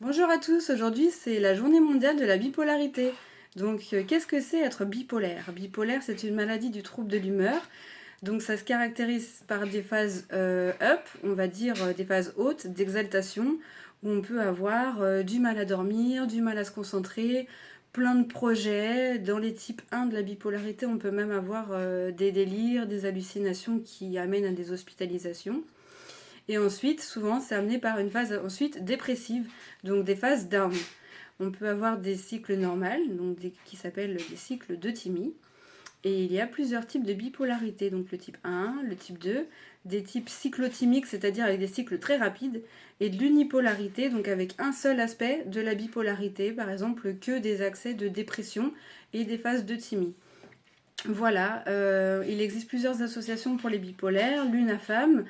Bonjour à tous, aujourd'hui c'est la journée mondiale de la bipolarité. Donc qu'est-ce que c'est être bipolaire? Bipolaire, c'est une maladie du trouble de l'humeur. Donc ça se caractérise par des phases up, on va dire des phases hautes d'exaltation, où on peut avoir du mal à dormir, du mal à se concentrer, plein de projets. Dans les types 1 de la bipolarité, on peut même avoir des délires, des hallucinations qui amènent à des hospitalisations. Et ensuite, souvent, c'est amené par une phase ensuite dépressive, donc des phases down. On peut avoir des cycles normaux, qui s'appellent des cycles d'euthymie. Et il y a plusieurs types de bipolarité, donc le type 1, le type 2, des types cyclotimiques, c'est-à-dire avec des cycles très rapides, et de l'unipolarité, donc avec un seul aspect de la bipolarité, par exemple que des accès de dépression et des phases d'euthymie. Voilà, il existe plusieurs associations pour les bipolaires, l'UNAFAM,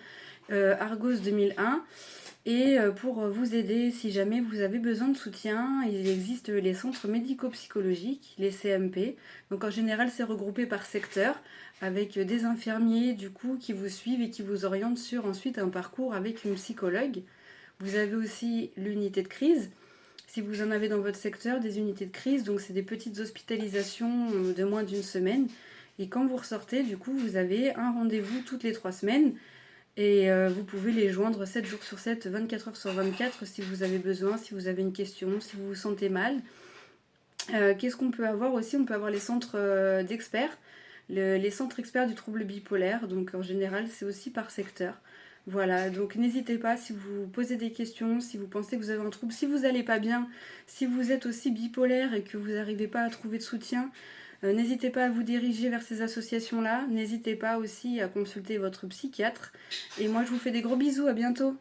Argos 2001. Et pour vous aider, si jamais vous avez besoin de soutien, il existe les centres médico-psychologiques, les CMP. Donc en général, c'est regroupé par secteur, avec des infirmiers du coup qui vous suivent et qui vous orientent sur ensuite un parcours avec une psychologue. Vous avez aussi l'unité de crise. Si vous en avez dans votre secteur, des unités de crise, donc c'est des petites hospitalisations de moins d'une semaine. Et quand vous ressortez, du coup, vous avez un rendez-vous toutes les 3 semaines. Et vous pouvez les joindre 7 jours sur 7, 24 heures sur 24 si vous avez besoin, si vous avez une question, si vous vous sentez mal. Qu'est-ce qu'on peut avoir aussi? On peut avoir les centres d'experts, les centres experts du trouble bipolaire. Donc en général, c'est aussi par secteur. Voilà, donc n'hésitez pas si vous posez des questions, si vous pensez que vous avez un trouble, si vous n'allez pas bien, si vous êtes aussi bipolaire et que vous n'arrivez pas à trouver de soutien, n'hésitez pas à vous diriger vers ces associations-là. N'hésitez pas aussi à consulter votre psychiatre. Et moi, je vous fais des gros bisous, à bientôt.